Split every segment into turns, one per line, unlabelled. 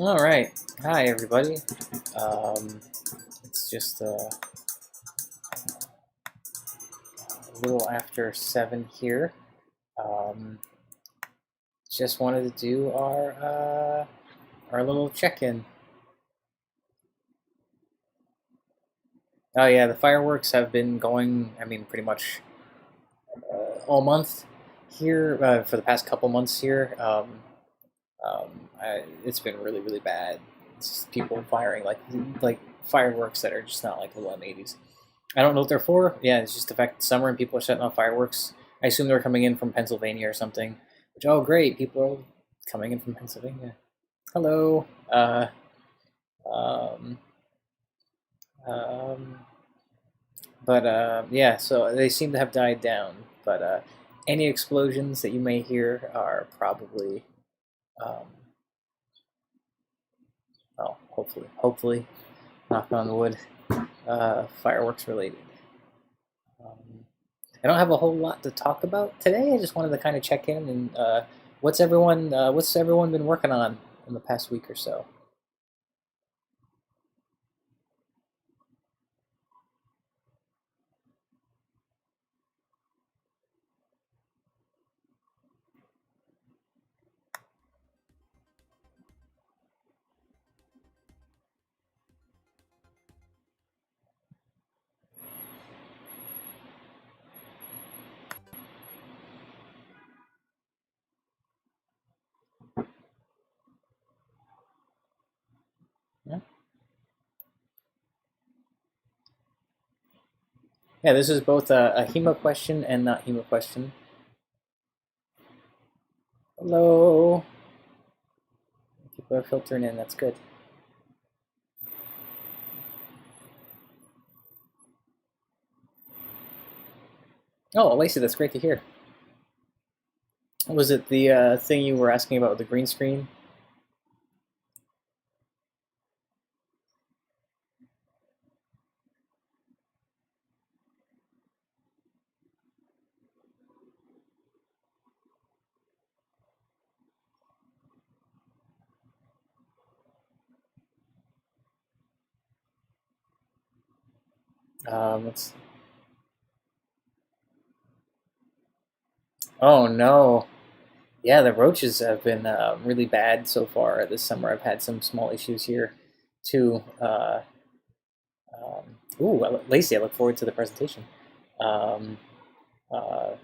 All right. Hi, everybody. Um, it's just a little after 7 here. Um, just wanted to do our little check-in. Oh yeah, the fireworks have been going. I mean, pretty much all month here for the past couple months here. It's been really bad. It's just people firing like fireworks that are just not like the 180s. I don't know what they're for. Yeah, it's just the fact it's summer and people are setting off fireworks. I assume they're coming in from Pennsylvania or something. Which, oh great, people are coming in from Pennsylvania. Hello. Um, um, but yeah, so they seem to have died down. But any explosions that you may hear are probably, um, well, hopefully, knock on wood, fireworks related. Um, I don't have a whole lot to talk about today. I just wanted to kind of check in and what's everyone been working on in the past week or so. Yeah, yeah. This is both a HEMA question and not HEMA question. Hello, people are filtering in. That's good. Oh, Lacey, that's great to hear. Was it the thing you were asking about with the green screen? It's, oh no. Yeah, the roaches have been really bad so far this summer. I've had some small issues here too. Lacey, I look forward to the presentation. Um, uh,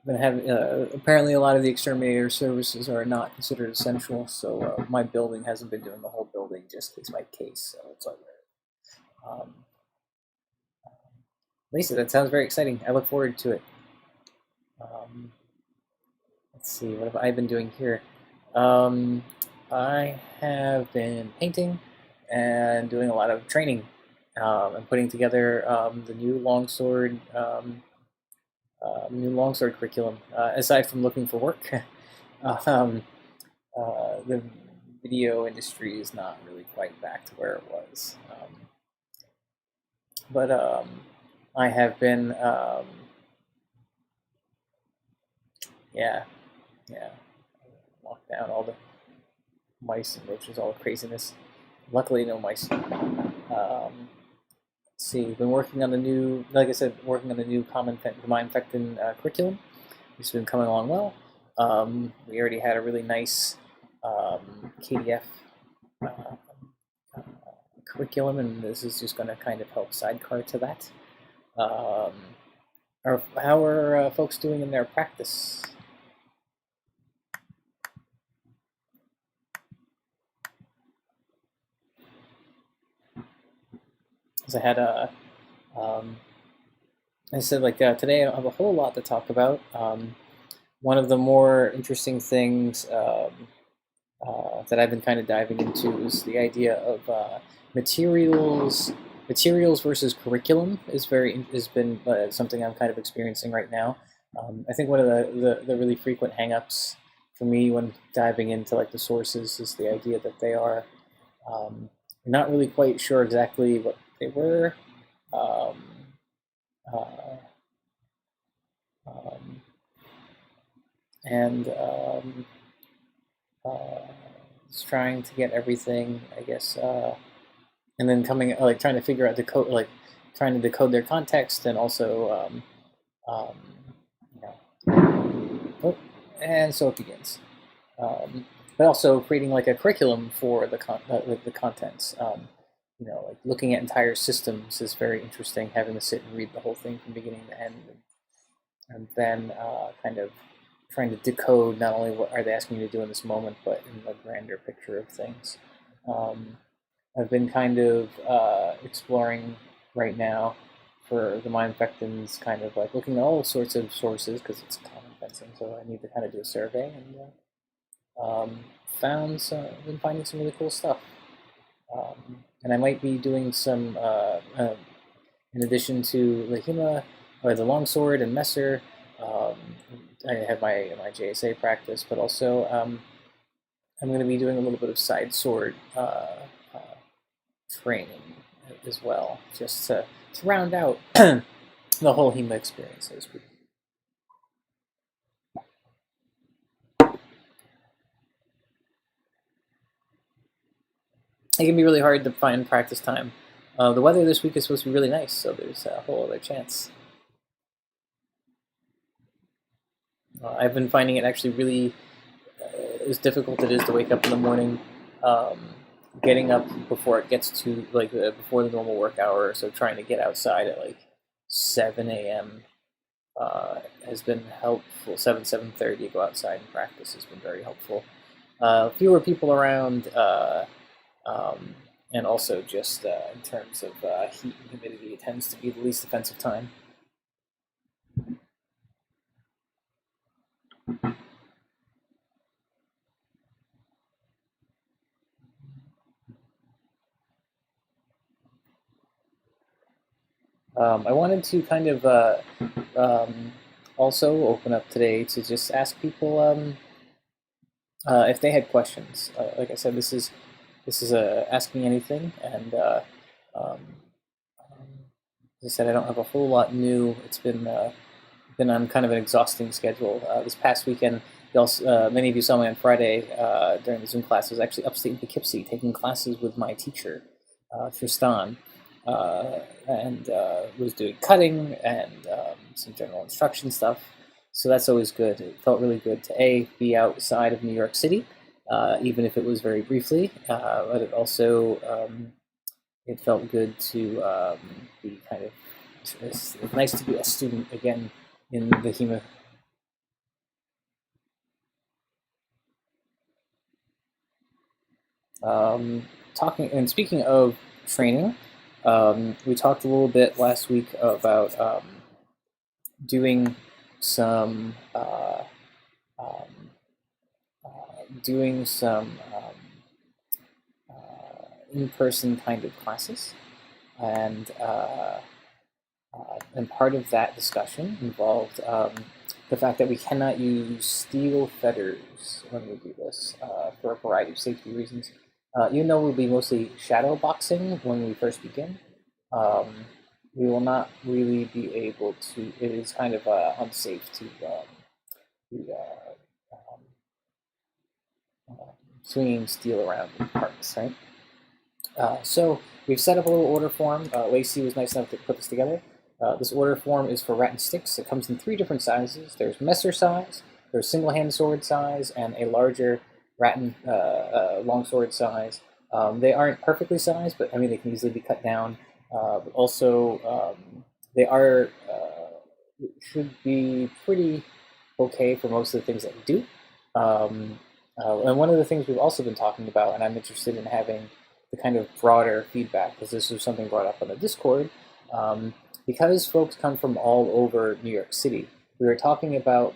been having apparently a lot of the exterminator services are not considered essential, so my building hasn't been doing the whole building, just case by case. So it's like, um, Lacey, that sounds very exciting. I look forward to it. Um, let's see, what have I been doing here? Um, I have been painting and doing a lot of training. I'm putting together the new longsword curriculum. Aside from looking for work, um, the video industry is not really quite back to where it was. But I have been, yeah, yeah, locked down all the mice and roaches, all the craziness. Luckily, no mice. Let's see, been working on the new, like I said, working on the new common infectin curriculum, which has been coming along well. We already had a really nice KDF uh, uh, curriculum, and this is just going to kind of help sidecar to that. Um, how are folks doing in their practice? Because um, I said like today I don't have a whole lot to talk about. One of the more interesting things that I've been kind of diving into is the idea of materials materials versus curriculum has been something I'm kind of experiencing right now. I think one of the really frequent hangups for me when diving into like the sources is the idea that they are um, not really quite sure exactly what they were. Um, uh, um, and uh, just trying to get everything, I guess, and then trying to figure out trying to decode their context, and also, um, you know, oh, and so it begins. But also creating like a curriculum for the contents. Like looking at entire systems is very interesting. Having to sit and read the whole thing from beginning to end, and then kind of trying to decode not only what are they asking you to do in this moment, but in the grander picture of things. I've been kind of exploring right now for the mind infectants, kind of like looking at all sorts of sources because it's common fencing, so I need to kind of do a survey, and been finding some really cool stuff. And I might be doing some, in addition to the HEMA, or the longsword and Messer. I have my JSA practice, but also I'm going to be doing a little bit of side sword training as well, just to round out the whole HEMA experience, so to speak. It can be really hard to find practice time. The weather this week is supposed to be really nice, so there's a whole other chance. I've been finding it actually really as difficult it is to wake up in the morning. Getting up before it gets to before the normal work hour, so trying to get outside at like 7 a.m. Has been helpful. 7:30 go outside and practice has been very helpful. Fewer people around, and also just in terms of heat and humidity, it tends to be the least offensive time. I wanted to kind of also open up today to just ask people if they had questions. Like I said, this is asking anything, and as I said, I don't have a whole lot new. It's been on kind of an exhausting schedule. This past weekend, many of you saw me on Friday during the Zoom class. I was actually upstate in Poughkeepsie taking classes with my teacher, Tristan. And was doing cutting and some general instruction stuff. So that's always good. It felt really good to be outside of New York City, even if it was very briefly. But it also it felt good to be kind of it's nice to be a student again in the HEMA. Speaking of training. We talked a little bit last week about doing some in-person kind of classes, and part of that discussion involved the fact that we cannot use steel fetters when we do this for a variety of safety reasons. Even though we'll be mostly shadow boxing when we first begin, we will not really be able to. It is kind of unsafe to be swinging steel around in parks, right? So we've set up a little order form. Lacey was nice enough to put this together. This order form is for rattan sticks. It comes in 3 different sizes. There's Messer size, there's single hand sword size, and a larger rattan longsword size. They aren't perfectly sized, but I mean they can easily be cut down. But also they are should be pretty okay for most of the things that we do. And one of the things we've also been talking about, and I'm interested in having the kind of broader feedback, because this was something brought up on the Discord, because folks come from all over New York City. We were talking about,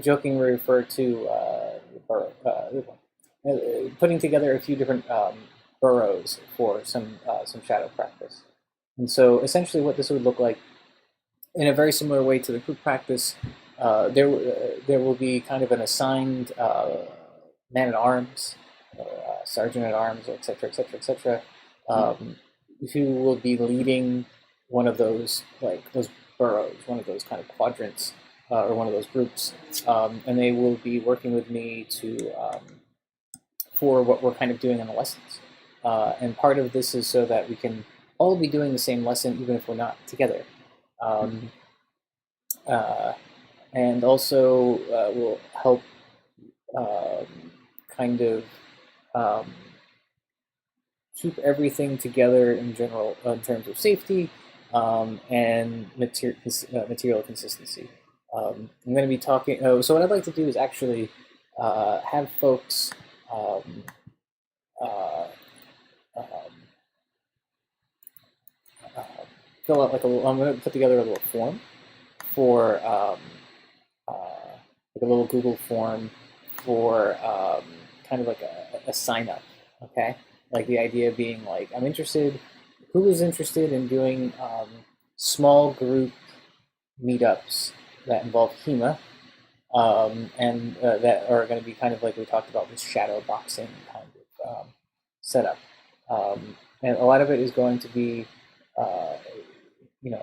jokingly referred to putting together a few different boroughs for some shadow practice. And so essentially what this would look like, in a very similar way to the group practice, there will be kind of an assigned man-at-arms, sergeant-at-arms, et cetera, et cetera, et cetera, who will be leading one of those boroughs, one of those kind of quadrants, or one of those groups, and they will be working with me to for what we're kind of doing in the lessons. And part of this is so that we can all be doing the same lesson even if we're not together. Um, and also will help kind of keep everything together in general in terms of safety and material consistency. I'm going to be talking. So what I'd like to do is actually have folks um, uh, um, uh, fill out like a little. I'm going to put together a little form for like a little Google form for kind of like a sign up. Okay, like the idea being like I'm interested. Who is interested in doing small group meetups that involve HEMA and that are going to be kind of like we talked about this shadow boxing kind of setup. And a lot of it is going to be,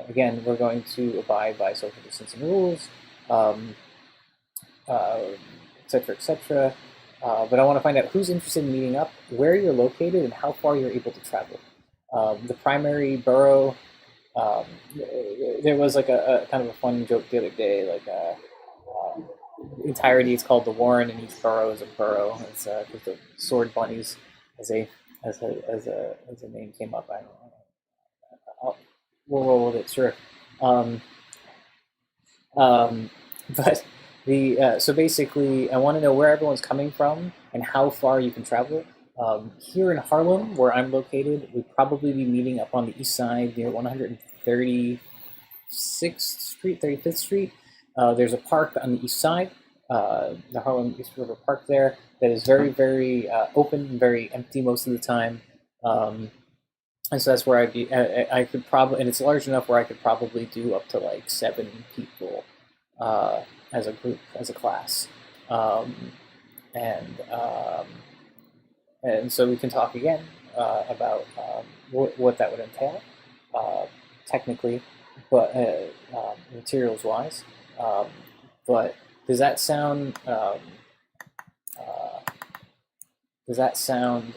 again, we're going to abide by social distancing rules, et cetera, et cetera. But I want to find out who's interested in meeting up, where you're located, and how far you're able to travel. The primary borough, there was like a kind of a fun joke the other day, like entirety is called the Warren, and each borough is a borough. It's with the sword bunnies as a name came up. I don't know. We'll roll with it, sure. But so basically, I want to know where everyone's coming from and how far you can travel. Here in Harlem, where I'm located, we'd probably be meeting up on the east side near 136th Street, 35th Street. There's a park on the east side, the Harlem East River Park there, that is very, very open and very empty most of the time. And so that's where I'd be. I could probably, and it's large enough where I could probably do up to like 7 people as a group, as a class, and um, and so we can talk again about what that would entail technically, but materials wise. But does that sound? Does that sound?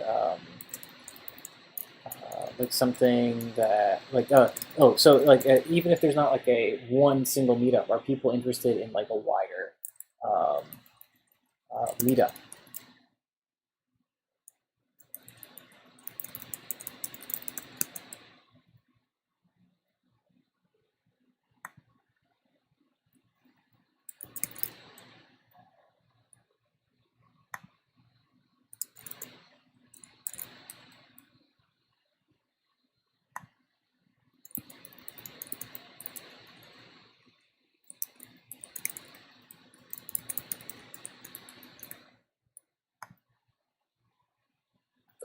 Like something that like so like even if there's not like a one single meetup, are people interested in like a wider um, meetup?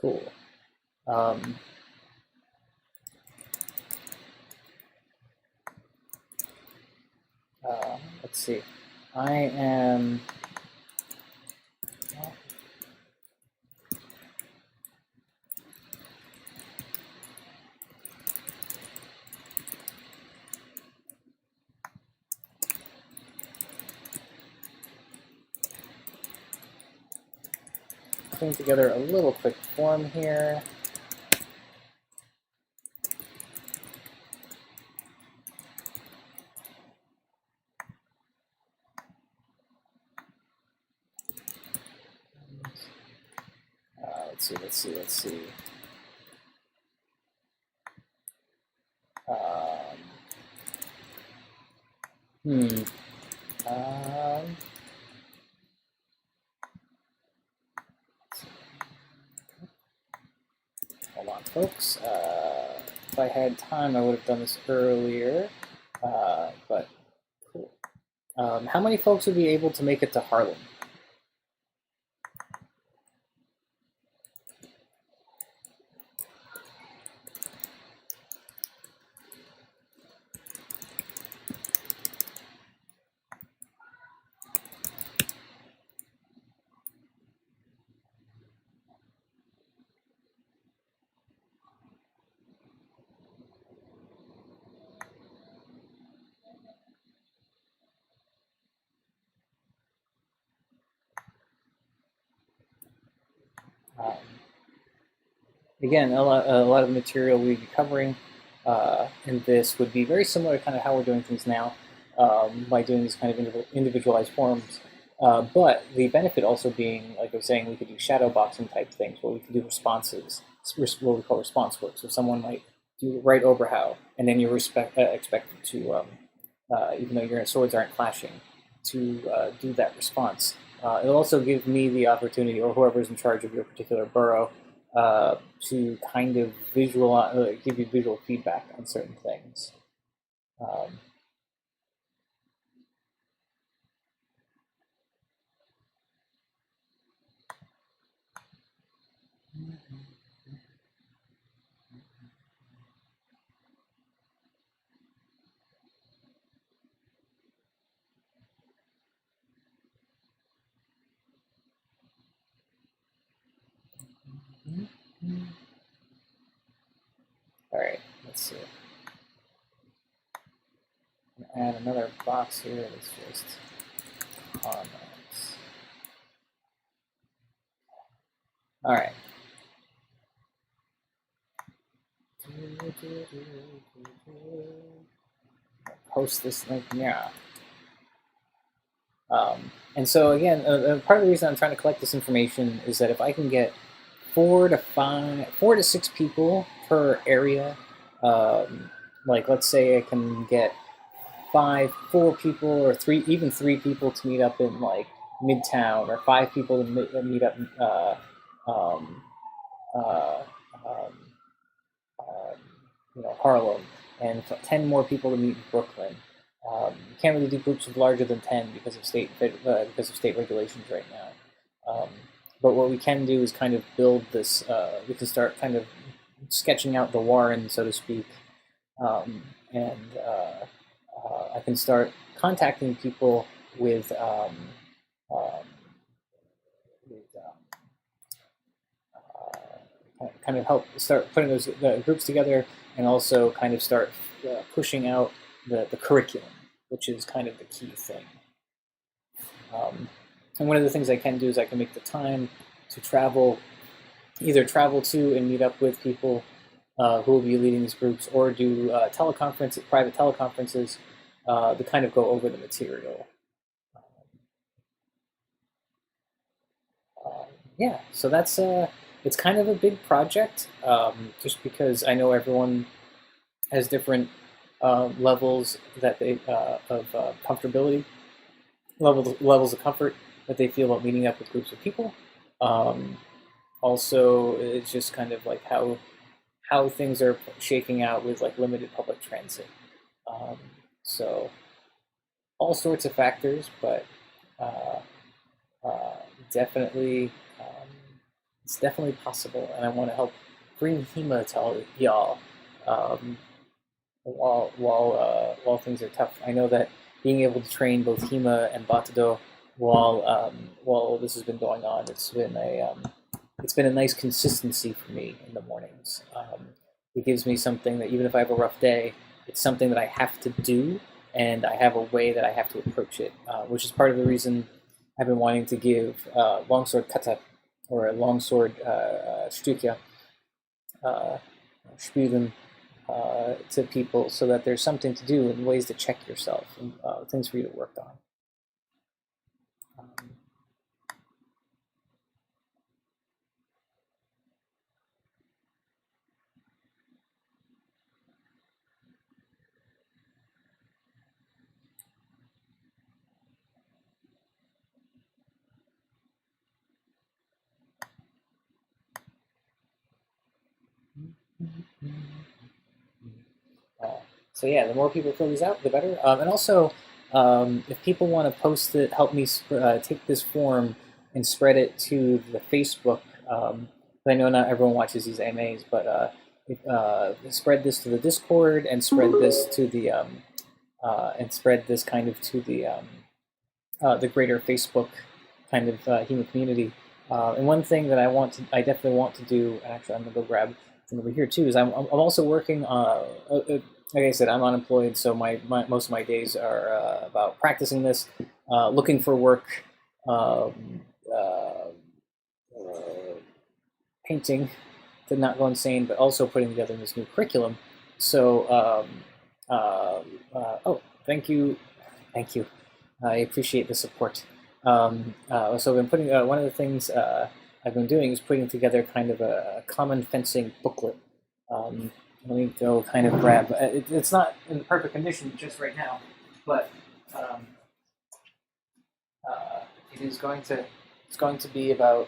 Cool. Um, let's see. I am. Putting together a little quick form here. Let's see. Hmm. Um, Hold on, folks. If I had time, I would have done this earlier, but cool. How many folks would be able to make it to Harlem? Um, Again, a lot of the material we'd be covering in this would be very similar to kind of how we're doing things now by doing these kind of individualized forums. But the benefit also being, like I was saying, we could do shadow boxing type things where we could do responses, what we call response work. So someone might do right over how, and then you're expected to, even though your swords aren't clashing, to do that response. It'll also give me the opportunity, or whoever's in charge of your particular borough, to kind of give you visual feedback on certain things. Um, all right, let's see. Add another box here that's just comments. All right. Post this link now. And so again, part of the reason I'm trying to collect this information is that if I can get 4 to 6 people per area, like let's say I can get 4 people or 3 people to meet up in like Midtown, or 5 people to meet up um, uh, um, Harlem, and 10 more people to meet in Brooklyn. You can't really do groups of larger than 10 because of state regulations right now. But what we can do is kind of build this. We can start kind of sketching out the warren, so to speak, and I can start contacting people with kind of help start putting those groups together, and also kind of start pushing out the curriculum, which is kind of the key thing. And one of the things I can do is I can make the time to either travel to and meet up with people who will be leading these groups, or do private teleconferences to kind of go over the material. Yeah, so that's it's kind of a big project, just because I know everyone has different levels of comfortability, levels of comfort that they feel about meeting up with groups of people. Also, it's just kind of like how things are shaking out with like limited public transit. So all sorts of factors, but uh, definitely it's definitely possible, and I want to help bring HEMA to all y'all while things are tough. I know that being able to train both HEMA and Batudo while this has been going on, it's been a nice consistency for me in the mornings. It gives me something that even if I have a rough day, it's something that I have to do, and I have a way that I have to approach it, which is part of the reason I've been wanting to give longsword kata, or a longsword shtukya, spuden, to people, so that there's something to do and ways to check yourself, and things for you to work on. So yeah, the more people fill these out, the better. And also, if people want to post it, help me take this form and spread it to the Facebook. I know not everyone watches these AMAs, but spread this to the Discord, and spread this to the spread this kind of to the greater Facebook kind of HEMA community. And one thing that I definitely want to do, and actually I'm gonna go grab from over here too, is I'm also working. Like I said, I'm unemployed, so most of my days are about practicing this, looking for work, painting to not go insane, but also putting together this new curriculum. So, oh, thank you. Thank you. I appreciate the support. So I've been putting, one of the things I've been doing is putting together kind of a common fencing booklet. Let me go kind of grab, it's not in the perfect condition just right now, but it is going to, it's going to be about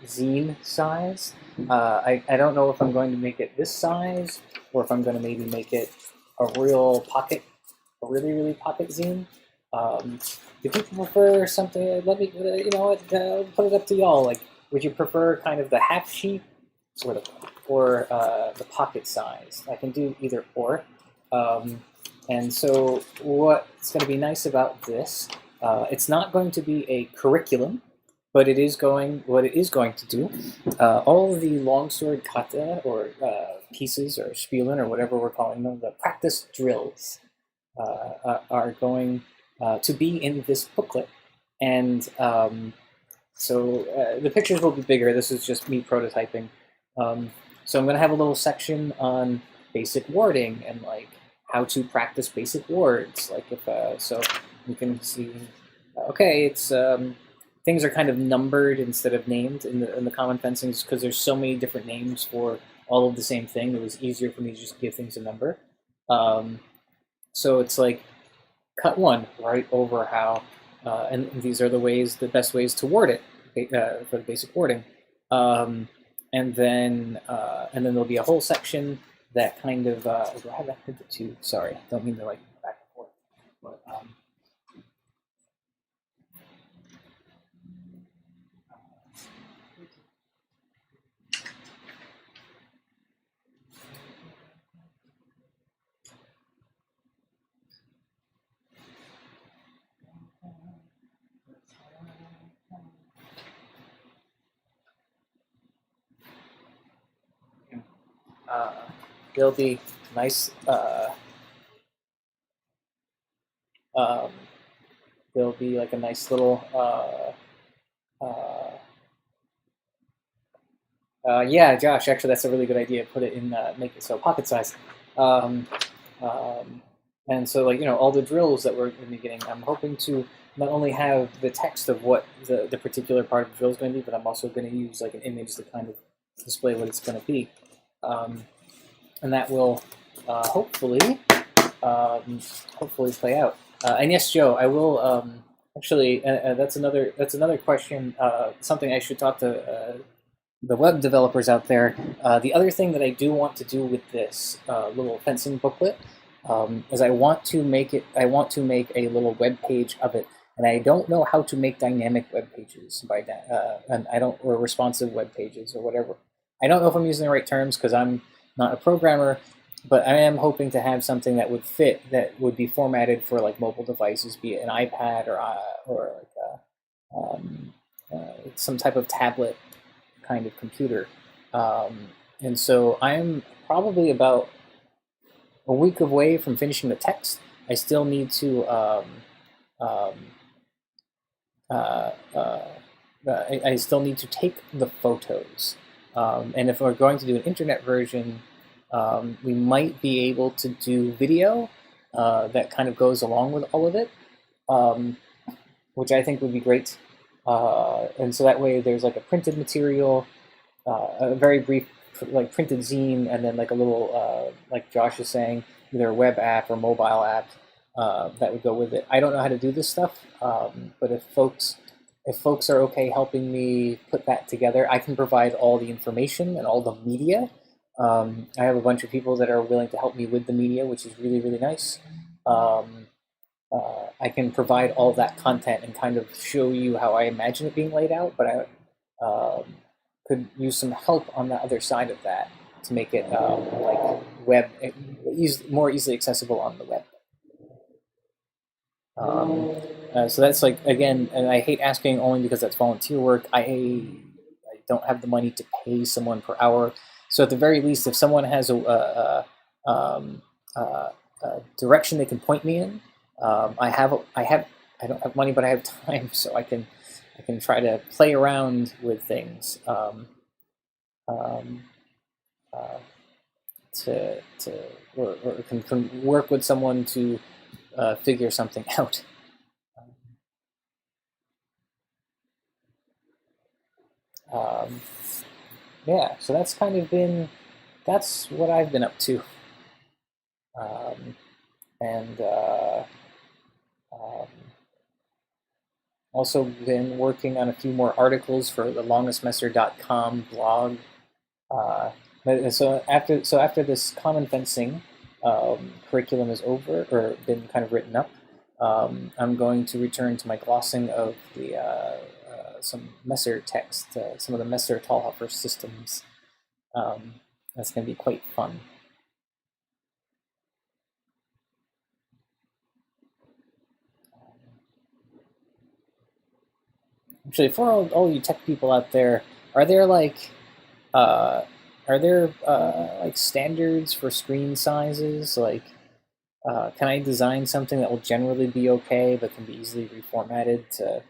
zine size. I don't know if I'm going to make it this size or if I'm going to maybe make it a real pocket, a really, really pocket zine. If you prefer something, let me, you know what, put it up to y'all. Like, would you prefer kind of the half sheet or the pocket size? I can do either or. And so what's going to be nice about this, it's not going to be a curriculum, but what it is going to do, all of the longsword kata or pieces or spielen or whatever we're calling them, the practice drills are going to be in this booklet. And so the pictures will be bigger. This is just me prototyping. So I'm going to have a little section on basic wording and like how to practice basic words. Like if so you can see, okay, it's things are kind of numbered instead of named in the common fencing because there's so many different names for all of the same thing. It was easier for me to just give things a number. So it's like cut one right over how, and these are the best ways to word it for the basic wording. And then there'll be a whole section that kind of, do I have that printed too? Sorry, don't mean to like back and forth. But, there'll be nice, there'll be like a nice little, yeah, Josh, actually that's a really good idea. Put it in, make it so pocket size. And so like, you know, all the drills that we're going to be getting, I'm hoping to not only have the text of what the particular part of the drill is going to be, but I'm also going to use like an image to kind of display what it's going to be. And that will hopefully play out. And yes, Joe, I will actually. That's another question. Something I should talk to the web developers out there. The other thing that I do want to do with this little fencing booklet is I want to make a little web page of it, and I don't know how to make dynamic web pages by that, or responsive web pages or whatever. I don't know if I'm using the right terms because I'm not a programmer, but I am hoping to have something that would fit, that would be formatted for like mobile devices, be it an iPad or like some type of tablet kind of computer. And so I'm probably about a week away from finishing the text. I still need to I still need to take the photos. And if we're going to do an internet version, we might be able to do video that kind of goes along with all of it, which I think would be great. And so that way there's like a printed material, a very brief like printed zine, and then like a little, like Josh is saying, either a web app or mobile app that would go with it. I don't know how to do this stuff, but if folks are okay helping me put that together, I can provide all the information and all the media. I have a bunch of people that are willing to help me with the media, which is really, really nice. I can provide all that content and kind of show you how I imagine it being laid out, but I could use some help on the other side of that to make it like web, more easily accessible on the web. So that's like, again, and I hate asking only because that's volunteer work. I don't have the money to pay someone per hour. So at the very least, if someone has a direction they can point me in, I don't have money, but I have time, so I can try to play around with things. um, uh, or can work with someone to figure something out. Um, yeah, so that's kind of that's what I've been up to. Um, and um, also been working on a few more articles for the longestmesser.com blog. So after this common fencing curriculum is over or been kind of written up, I'm going to return to my glossing of the some Messer text, some of the Messer Talhofer systems. That's going to be quite fun. Actually, for all you tech people out there, are there like uh, like standards for screen sizes? Like, can I design something that will generally be okay, but can be easily reformatted to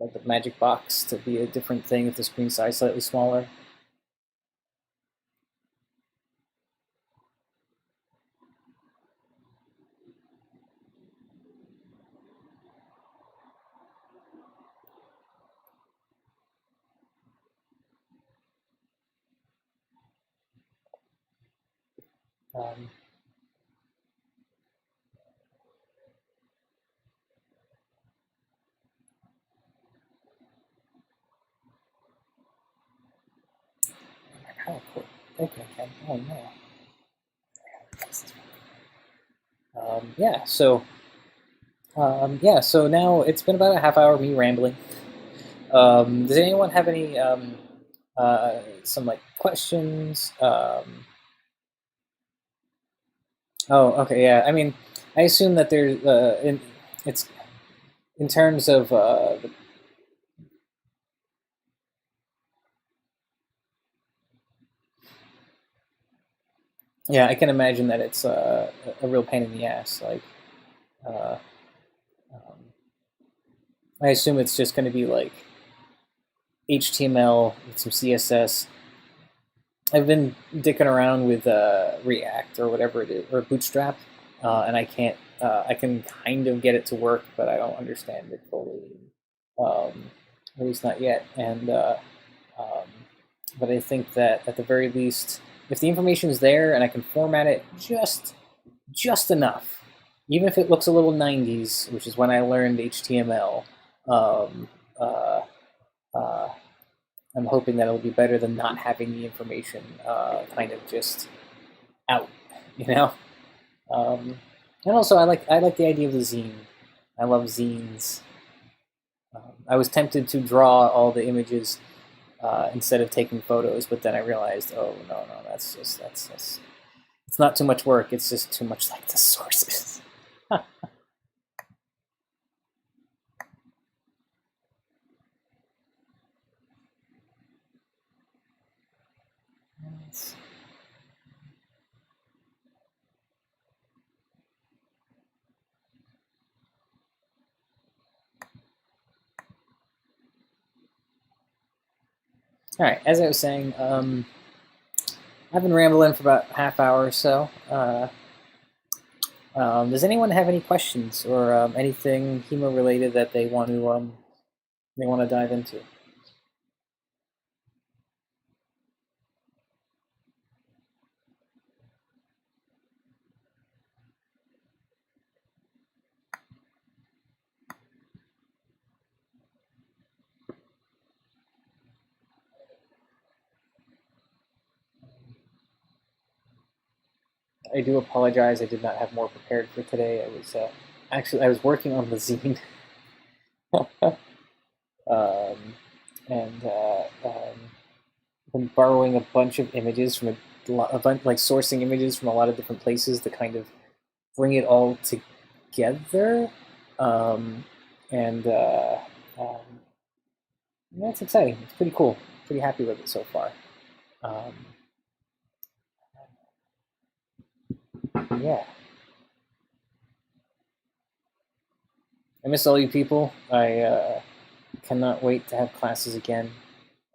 like the magic box to be a different thing if the screen size slightly smaller? Um, how cool. Okay, oh no. Yeah, so now it's been about a half hour of me rambling. Does anyone have any some like questions? Oh, okay, yeah. I mean, I assume that there's it's in terms of yeah, I can imagine that it's a real pain in the ass. Like, uh, um, I assume it's just going to be like HTML with some CSS. I've been dicking around with React or whatever it is, or Bootstrap, and I can't. I can kind of get it to work, but I don't understand it fully. At least not yet. Um, but I think that at the very least, if the information is there and I can format it just enough, even if it looks a little 90s, which is when I learned HTML, um, uh, uh, I'm hoping that it'll be better than not having the information kind of just out, you know. Um, and also, I like the idea of the zine. I love zines. I was tempted to draw all the images instead of taking photos, but then I realized, oh no, that's it's not too much work. It's just too much like the sources. All right, as I was saying, I've been rambling for about half hour or so. Does anyone have any questions or anything HEMA related that they want to dive into? I do apologize. I did not have more prepared for today. I was working on the zine, um, and been borrowing a bunch of images from a bunch, like sourcing images from a lot of different places to kind of bring it all together. Um, and um, That's exciting. It's pretty cool. Pretty happy with it so far. Um, yeah, I miss all you people. I cannot wait to have classes again.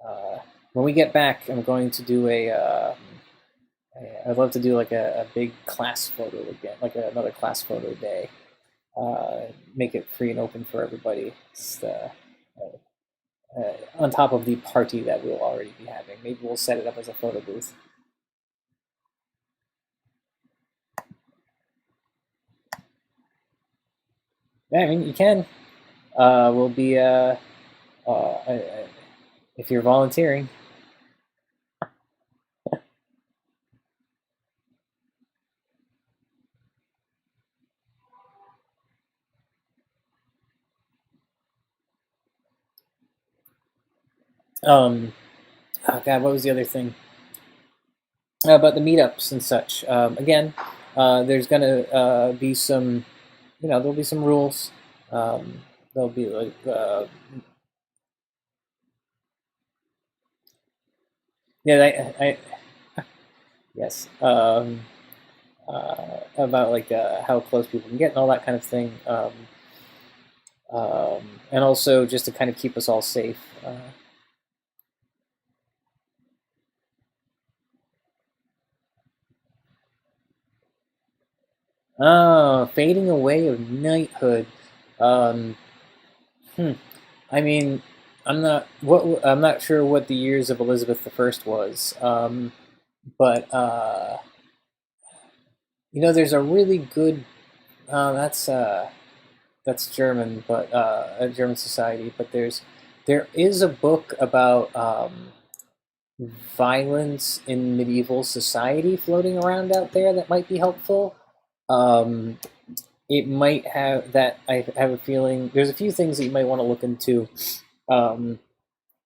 Uh, when we get back, I'm going to do I'd love to do like a big class photo again, like another class photo day. Make it free and open for everybody. On top of the party that we'll already be having. Maybe we'll set it up as a photo booth. Yeah, I mean, you can. We'll be, if you're volunteering. Oh God, what was the other thing? About the meetups and such. Again, there's gonna be some, there'll be some rules. There'll be like, yeah, yes, about like how close people can get and all that kind of thing. And also just to kind of keep us all safe. Fading away of knighthood. Um, hmm. I mean, I'm not sure what the years of Elizabeth the First was. But there's a really good. That's German, but a German society. But there is a book about violence in medieval society floating around out there that might be helpful. Um, it might have that. I have a feeling there's a few things that you might want to look into. Um,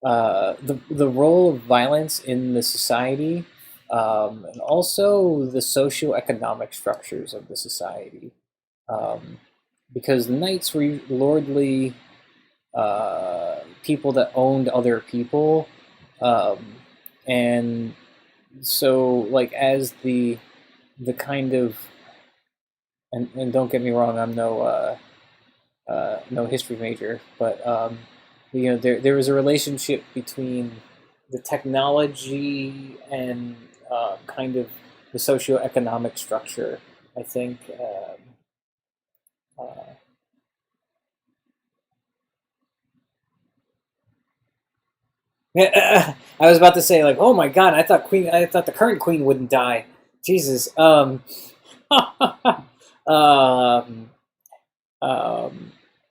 the role of violence in the society, and also the socioeconomic structures of the society. Um, because the knights were lordly people that owned other people, um, and so like as the kind of and don't get me wrong, I'm no history major, but there was a relationship between the technology and kind of the socioeconomic structure. I think. I was about to say like, oh my god, I thought the current queen wouldn't die. Jesus. Um, um,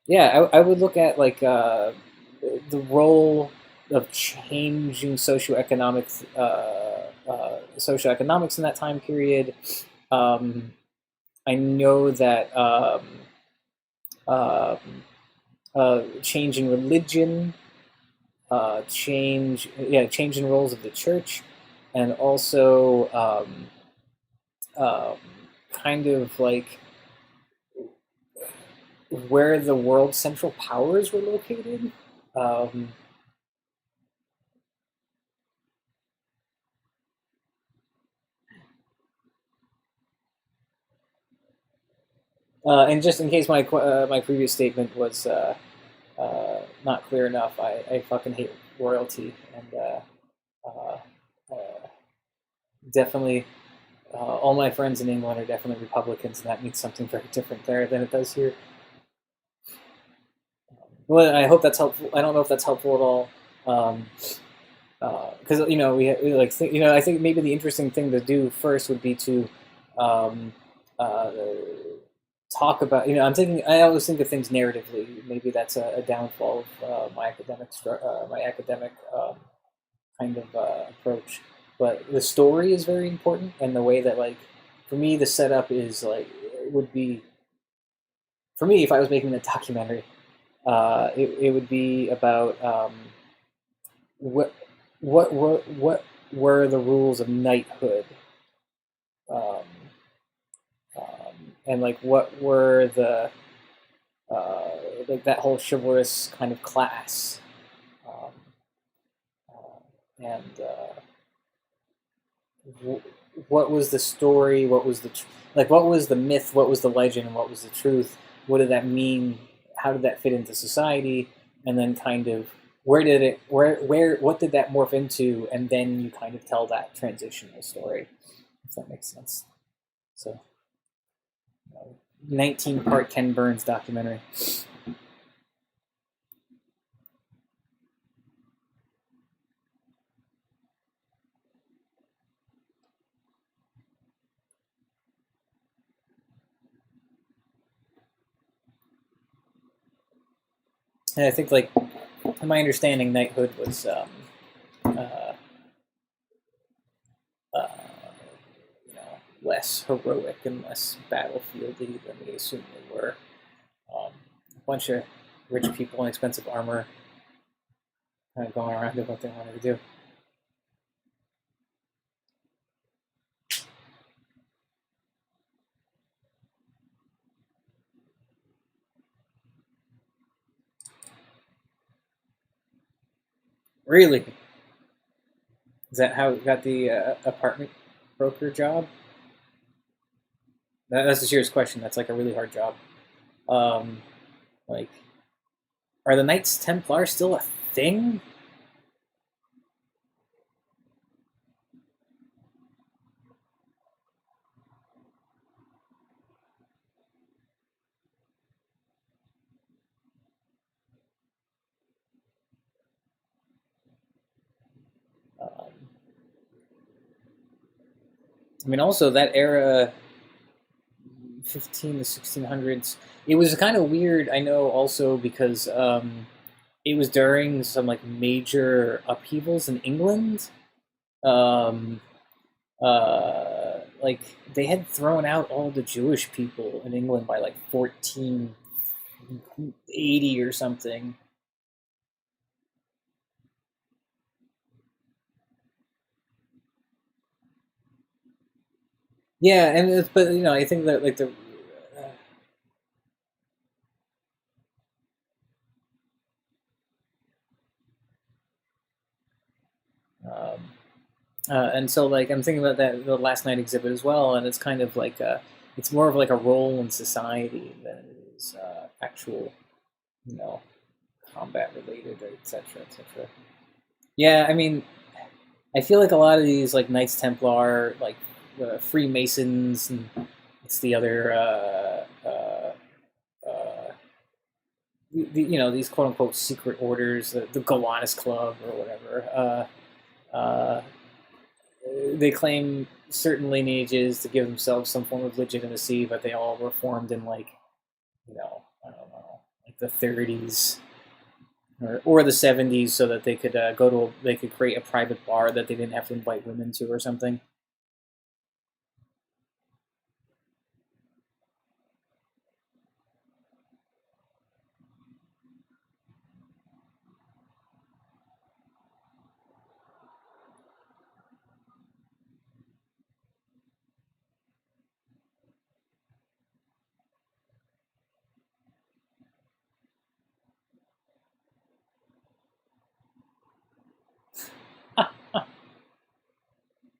yeah, I would look at like the role of changing socioeconomics in that time period. Um, I know that um, change in religion, change in roles of the church, and also um, kind of like where the world's central powers were located. Um, and just in case my previous statement was not clear enough, I fucking hate royalty, and uh, uh, definitely all my friends in England are definitely Republicans, and that means something very different there than it does here. Well, I hope that's helpful. I don't know if that's helpful at all. Because we like I think maybe the interesting thing to do first would be to um, uh, talk about I always think of things narratively. Maybe that's a downfall of my academic kind of approach. But the story is very important, and the way that like for me the setup is like would be for me if I was making a documentary, it would be about what were the rules of knighthood, um, and like what were the like that whole chivalrous kind of class, um, and what was the story, what was what was the myth, what was the legend, and what was the truth? What did that mean? How did that fit into society? And then kind of what did that morph into, and then you kind of tell that transitional story, if that makes sense. So, 19-part Ken Burns documentary. And I think, like, in my understanding, knighthood was less heroic and less battlefieldy than we assumed they were. A bunch of rich people in expensive armor kind of going around doing what they wanted to do. Really? Is that how you got the apartment broker job? That's a serious question. That's like a really hard job. Um, like, are the Knights Templar still a thing? Um, I mean, also that era, 15 to 1600s, it was kind of weird. I know also because it was during some like major upheavals in England. Um, like they had thrown out all the Jewish people in England by like 1480 or something. Yeah, and but I think that like the um, and so like I'm thinking about that the last night exhibit as well, and it's kind of like it's more of like a role in society than it is actual, you know, combat related, etc., etc. Yeah, I mean, I feel like a lot of these like Knights Templar, like the Freemasons, and it's the other, these quote unquote secret orders, the Gowanus Club or whatever. They claim certain lineages to give themselves some form of legitimacy, but they all were formed in like, I don't know, like the 30s or the 70s, so that they could they could create a private bar that they didn't have to invite women to or something.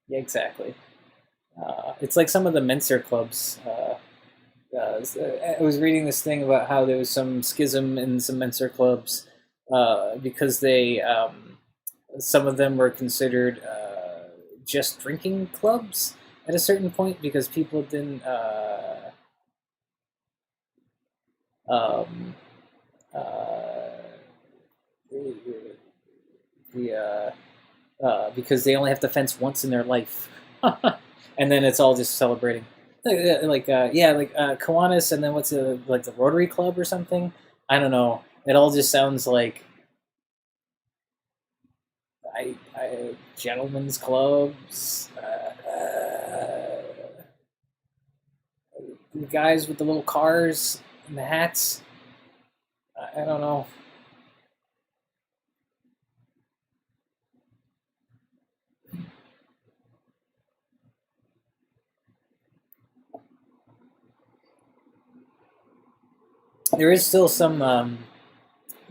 Yeah, exactly. It's like some of the Menser clubs. I was reading this thing about how there was some schism in some Menser clubs because some of them were considered just drinking clubs at a certain point because people didn't um, uh, the because they only have to fence once in their life, and then it's all just celebrating. Like Kiwanis, and then what's the like the Rotary Club or something? I don't know. It all just sounds like gentlemen's clubs. The guys with the little cars and the hats. I don't know. There is still some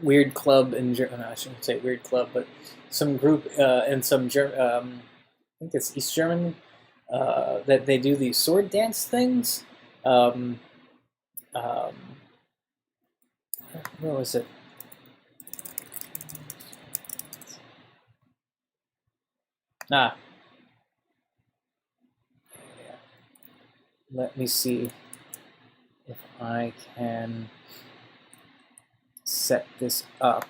weird club in Germany. No, I shouldn't say weird club, but some group in some I think it's East German that they do these sword dance things. Um, um, where was it? Ah, yeah. Let me see if I can set this up.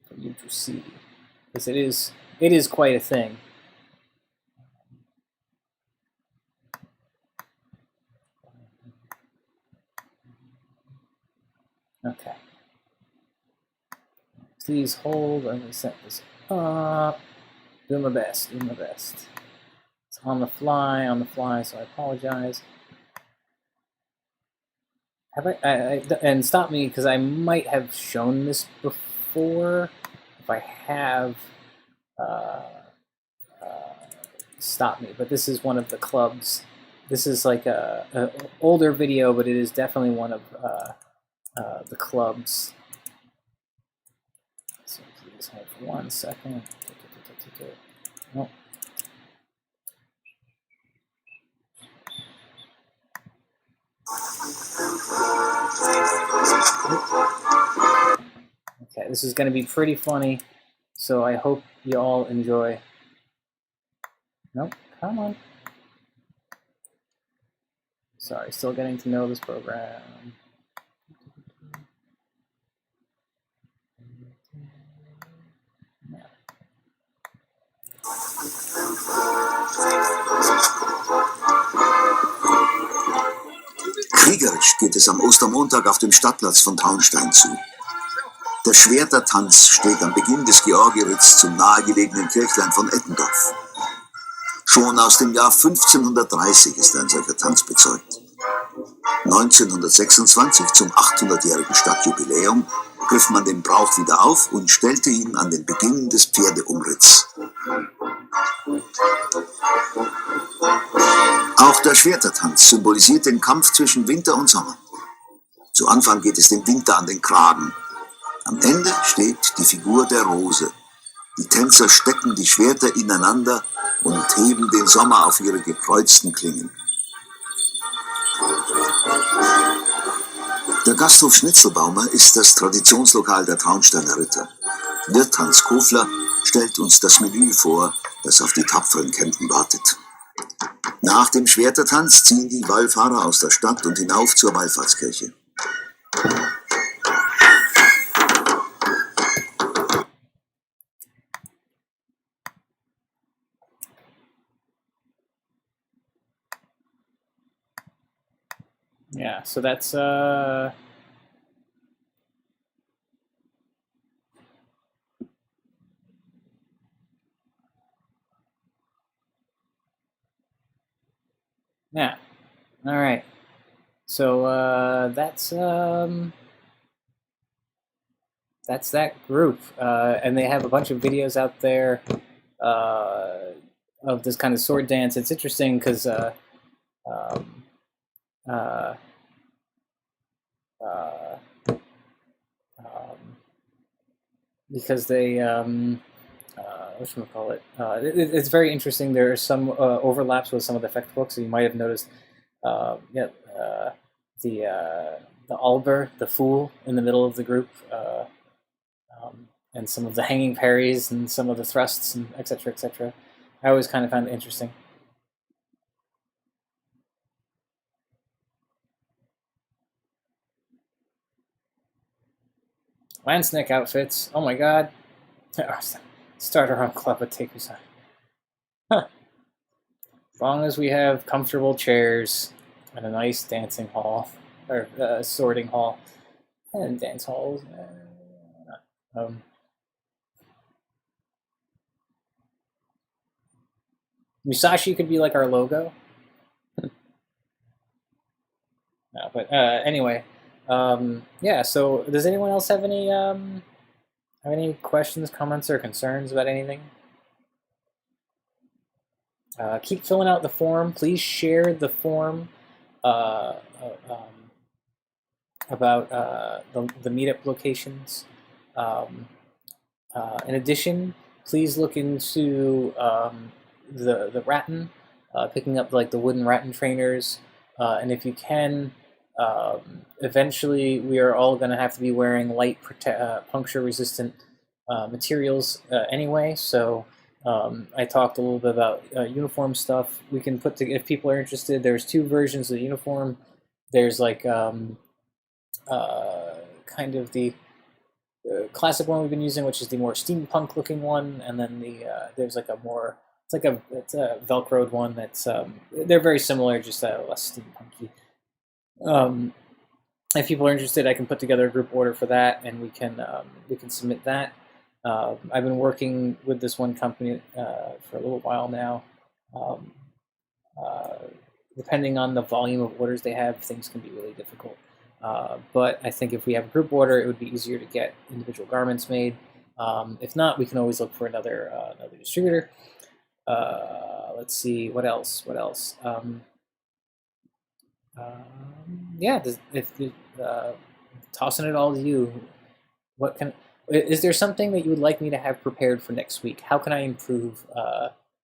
For you to see, because it is quite a thing. Okay. Please hold. I'm going to set this up. Do my best. Do my best. It's on the fly, so I apologize. Have and stop me because I might have shown this before. If I have, stop me. But this is one of the clubs. This is like a older video, but it is definitely one of the clubs. So please hold for 1 second. Oh. Okay, this is going to be pretty funny, so I hope you all enjoy. Nope, come on. Sorry, still getting to know this program.
Kriegerisch geht es am Ostermontag auf dem Stadtplatz von Traunstein zu. Der Schwertertanz steht am Beginn des Georgieritts zum nahegelegenen Kirchlein von Ettendorf. Schon aus dem Jahr 1530 ist ein solcher Tanz bezeugt. 1926 zum 800-jährigen Stadtjubiläum griff man den Brauch wieder auf und stellte ihn an den Beginn des Pferdeumritts. Auch der Schwertertanz symbolisiert den Kampf zwischen Winter und Sommer. Zu Anfang geht es dem Winter an den Kragen. Am Ende steht die Figur der Rose. Die Tänzer stecken die Schwerter ineinander und heben den Sommer auf ihre gekreuzten Klingen. Der Gasthof Schnitzelbaumer ist das Traditionslokal der Traunsteiner Ritter. Wirt Hans Kofler stellt uns das Menü vor, das auf die tapferen Kämpen wartet. Nach dem Schwertertanz ziehen die Wallfahrer aus der Stadt und hinauf zur Wallfahrtskirche.
Yeah, so that's yeah. All right. So that's that group, and they have a bunch of videos out there of this kind of sword dance. It's interesting because because they whatchamacallit, it's very interesting. There are some overlaps with some of the effect books. So you might have noticed, the Alber, the Fool, in the middle of the group, and some of the hanging parries and some of the thrusts and etc. etc. I always kind of found it interesting. Landsneck outfits. Oh my god. Start our own club at Tekusan. Huh. As long as we have comfortable chairs and a nice dancing hall, or sorting hall, and dance halls. Musashi could be like our logo. No, but anyway, yeah. So, does anyone else have any questions, comments, or concerns about anything? Keep filling out the form. Please share the form about the meetup locations. In addition, please look into the rattan, picking up like the wooden rattan trainers, and if you can, Eventually, we are all going to have to be wearing light puncture-resistant materials anyway. So I talked a little bit about uniform stuff. We can put if people are interested. There's two versions of the uniform. There's like kind of the classic one we've been using, which is the more steampunk-looking one, and then there's like a more it's a Velcroed one that's they're very similar, just less steampunky. If people are interested, I can put together a group order for that, and we can submit that. I've been working with this one company for a little while now. Depending on the volume of orders they have, things can be really difficult. But I think if we have a group order, it would be easier to get individual garments made. If not, we can always look for another distributor. Let's see, what else? Yeah, tossing it all to you. Is there something that you would like me to have prepared for next week? How can I improve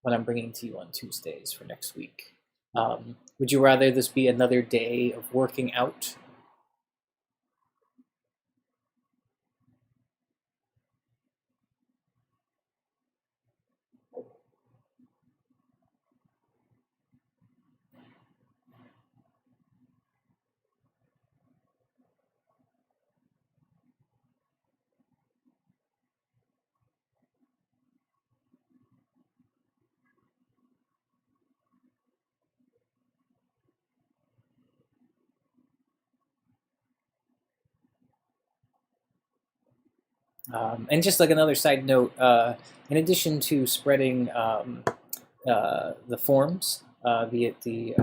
what I'm bringing to you on Tuesdays for next week? Would you rather this be another day of working out? And just like another side note, in addition to spreading the forms, be it the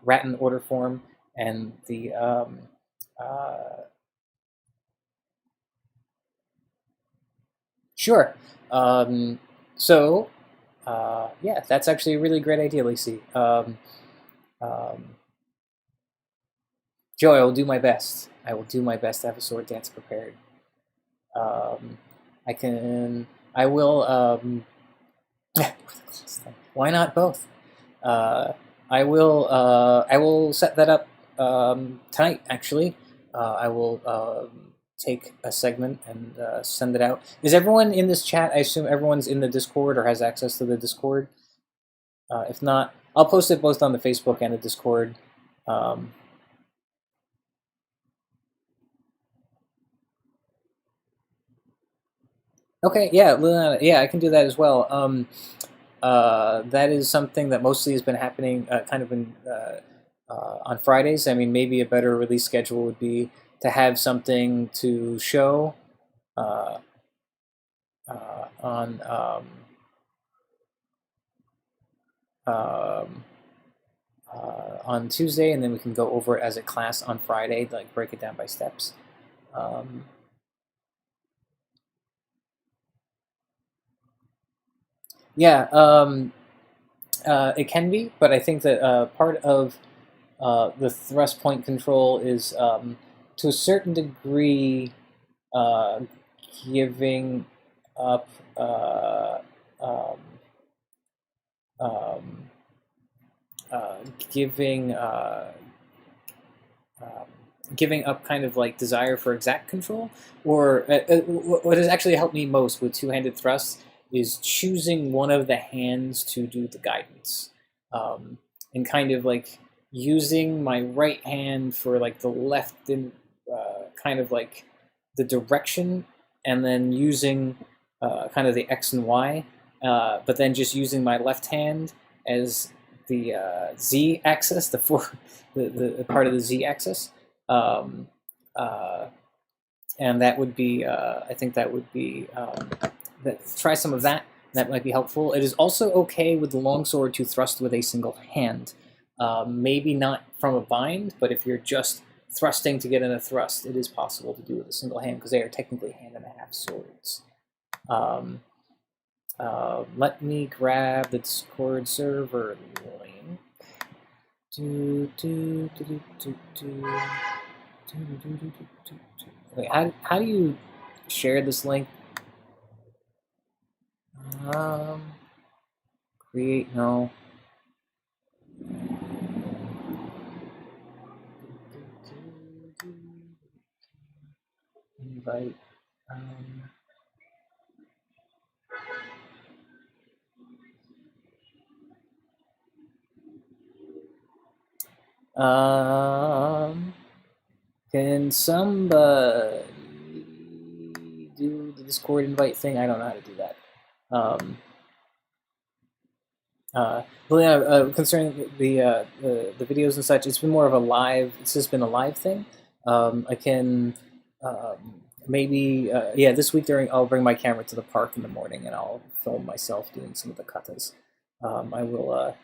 Ratten order form and the sure. So yeah, that's actually a really great idea, Lacey. Joe, I will do my best. I will do my best to have a sword dance prepared. I can. I will. Why not both? I will. I will set that up tonight. Actually, I will take a segment and send it out. Is everyone in this chat? I assume everyone's in the Discord or has access to the Discord. If not, I'll post it both on the Facebook and the Discord. Okay, yeah, Liliana, yeah, I can do that as well. That is something that mostly has been happening kind of on Fridays. I mean, maybe a better release schedule would be to have something to show uh, on um, on Tuesday, and then we can go over it as a class on Friday, like break it down by steps. Yeah, it can be, but I think that part of the thrust point control is to a certain degree uh, giving up um, um, giving um, giving up kind of like desire for exact control, or what has actually helped me most with two-handed thrusts is choosing one of the hands to do the guidance, and kind of like using my right hand for like the left and kind of like the direction, and then using kind of the X and Y, but then just using my left hand as the Z axis, the part of the Z axis, um, uh, and that would be I think that would be try some of that. That might be helpful. It is also okay with the longsword to thrust with a single hand. Maybe not from a bind, but if you're just thrusting to get in a thrust, it is possible to do with a single hand because they are technically hand and a half swords. Let me grab the Discord server link. Wait, how do you share this link? Create, no. invite. Can somebody do the Discord invite thing? I don't know how to do that. Well, yeah, concerning the videos and such, it's been more of a live. It's just been a live thing. I can maybe yeah, this week I'll bring my camera to the park in the morning and I'll film myself doing some of the katas. I will.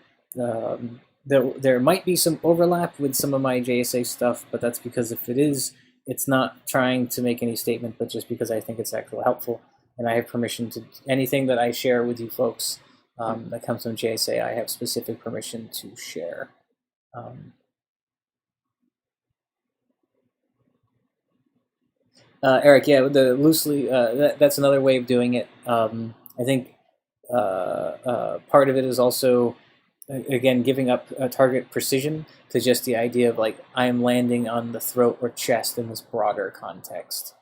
There might be some overlap with some of my JSA stuff, but that's because if it is, it's not trying to make any statement, but just because I think it's actually helpful, and I have permission to anything that I share with you folks that comes from JSA. I have specific permission to share. Eric, yeah, the loosely that's another way of doing it. I think part of it is also again giving up target precision to just the idea of like I am landing on the throat or chest in this broader context.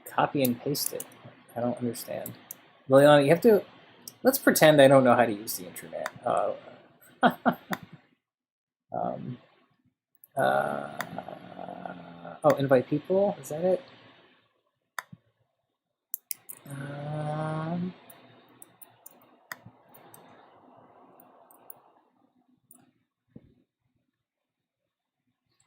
Copy and paste it. I don't understand. Liliana, you have to. Let's pretend I don't know how to use the internet. Oh, invite people. Is that it?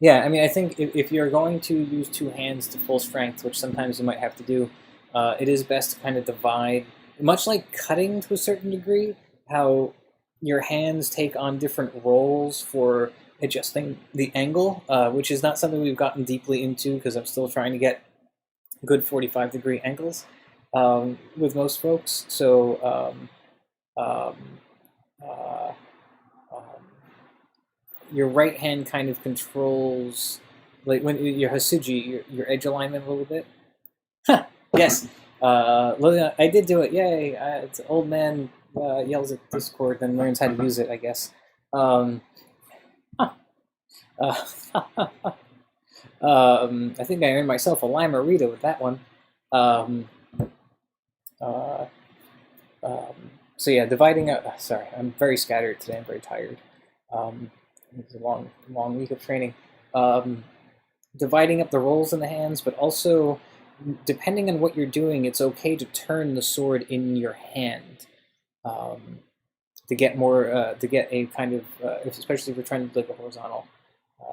Yeah, I mean, I think if you're going to use two hands to full strength, which sometimes you might have to do, it is best to kind of divide, much like cutting to a certain degree, how your hands take on different roles for adjusting the angle, which is not something we've gotten deeply into because I'm still trying to get good 45-degree angles with most folks. So your right hand kind of controls, like when your Hasuji, your edge alignment a little bit. Yes, I did do it. Yay! It's old man yells at Discord, then learns how to use it. I guess. I think I earned myself a Limerita with that one. So yeah, dividing up. Sorry, I'm very scattered today. I'm very tired. It's a long week of training. Dividing up the roles in the hands, but also depending on what you're doing, it's okay to turn the sword in your hand to get more, to get a kind of, especially if you're trying to do like a horizontal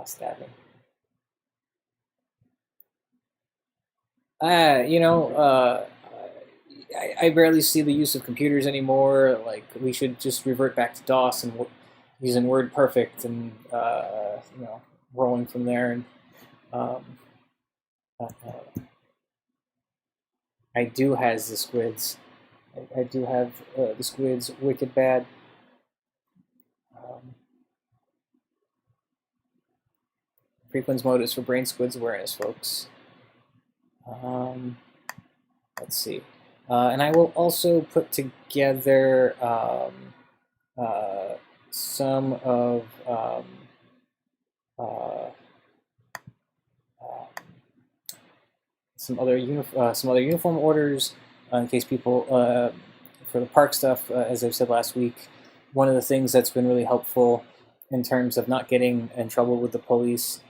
stabbing. I barely see the use of computers anymore. Like we should just revert back to DOS and using WordPerfect and rolling from there. And I do has the squids. I do have the squids wicked bad. Frequenz mode is for brain squids awareness, folks. Let's see. And I will also put together some of some other uniform orders in case people for the park stuff. As I've said last week, one of the things that's been really helpful in terms of not getting in trouble with the police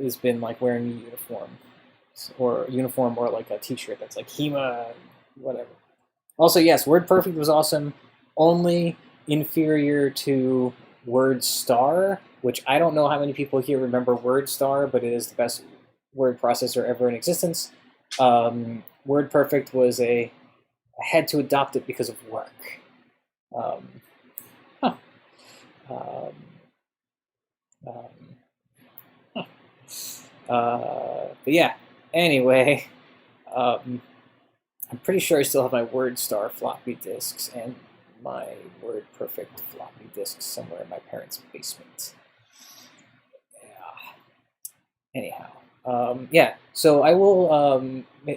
has been like wearing a uniform or like a T-shirt that's like HEMA, whatever. Also, yes, WordPerfect was awesome. Only inferior to WordStar, which I don't know how many people here remember WordStar, but it is the best word processor ever in existence. WordPerfect was I had to adopt it because of work. But yeah, anyway, I'm pretty sure I still have my WordStar floppy disks and my WordPerfect floppy disks somewhere in my parents' basement. Yeah. Anyhow, yeah. So I will.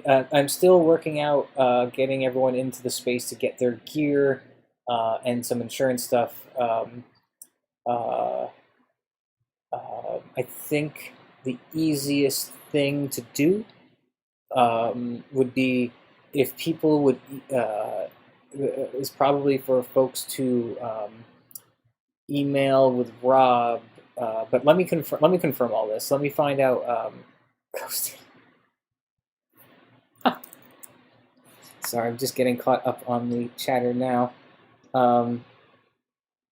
I'm still working out getting everyone into the space to get their gear and some insurance stuff. I think the easiest thing to do would be if people would is probably for folks to email with Rob. But let me confirm. Let me confirm all this. Let me find out. Sorry, I'm just getting caught up on the chatter now. Um,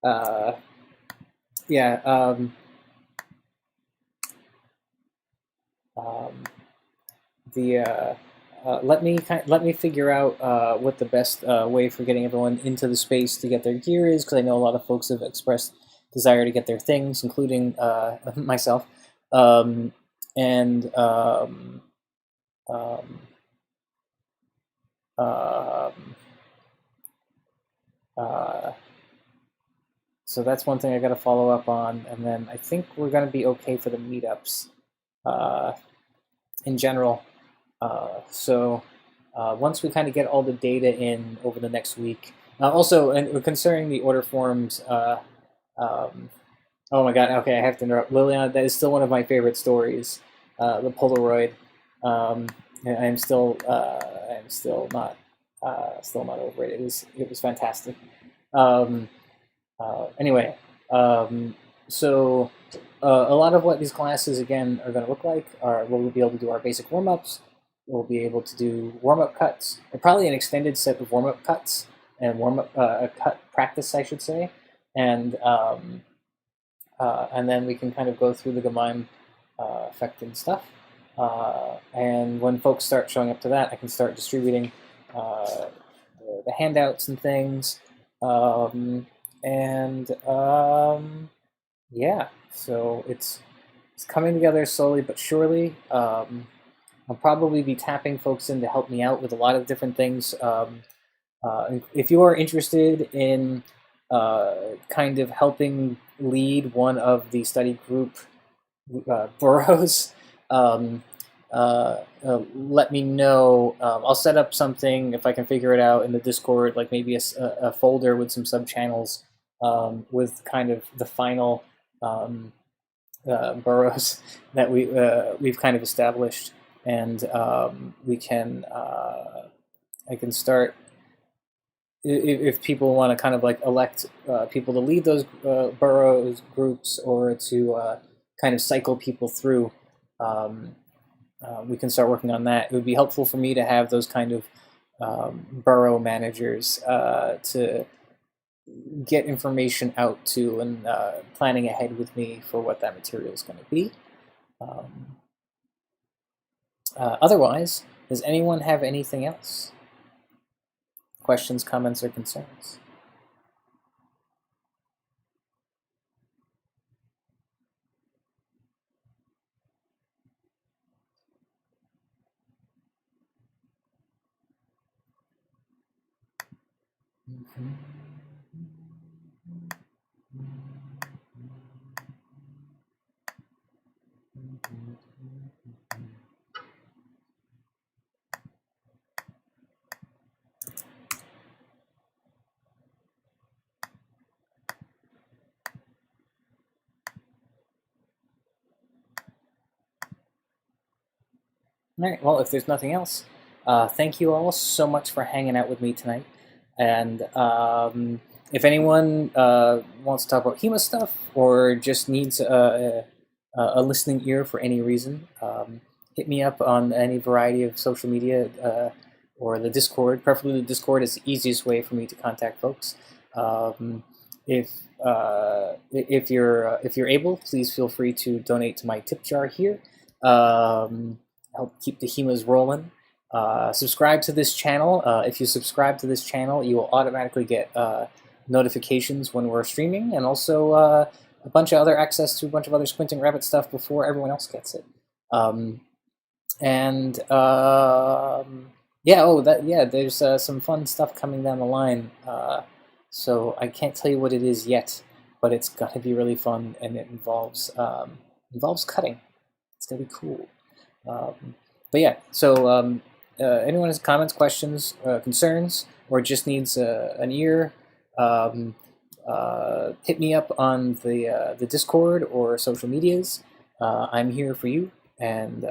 uh, yeah. Let me figure out what the best way for getting everyone into the space to get their gear is, because I know a lot of folks have expressed desire to get their things, including myself. And um, uh, so that's one thing I got to follow up on, and then I think we're going to be okay for the meetups in general. So once we kind of get all the data in over the next week, also, and concerning the order forms, oh my God, okay, I have to interrupt. Liliana, that is still one of my favorite stories, the Polaroid. I'm still not over it. It was fantastic. Anyway, so a lot of what these classes again are going to look like are we'll be able to do our basic warm-ups. We'll be able to do warm-up cuts, and probably an extended set of warm-up cuts and warm-up cut practice, I should say, and then we can kind of go through the Gemaim effect and stuff. And when folks start showing up to that, I can start distributing the handouts and things. Yeah, so it's coming together slowly but surely. I'll probably be tapping folks in to help me out with a lot of different things. If you are interested in kind of helping lead one of the study group boroughs, let me know. I'll set up something if I can figure it out in the Discord, like maybe a folder with some sub-channels with kind of the final boroughs that we've kind of established, and we can I can start if people want to kind of like elect people to lead those boroughs groups or to kind of cycle people through. We can start working on that. It would be helpful for me to have those kind of borough managers to get information out to and planning ahead with me for what that material is going to be. Otherwise, does anyone have anything else? Questions, comments, or concerns? All right, well, if there's nothing else, thank you all so much for hanging out with me tonight. And if anyone wants to talk about HEMA stuff or just needs a listening ear for any reason, hit me up on any variety of social media or the Discord. Preferably the Discord is the easiest way for me to contact folks. If you're able, please feel free to donate to my tip jar here. Help keep the HEMAs rolling. Subscribe to this channel. If you subscribe to this channel, you will automatically get notifications when we're streaming, and also a bunch of other access to a bunch of other Squinting Rabbit stuff before everyone else gets it. There's some fun stuff coming down the line. So I can't tell you what it is yet, but it's gonna be really fun, and it involves cutting. It's gonna be cool. But yeah, so anyone has comments, questions, concerns, or just needs an ear, hit me up on the Discord or social medias. I'm here for you, and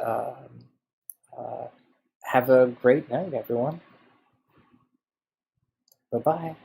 have a great night, everyone. Bye bye.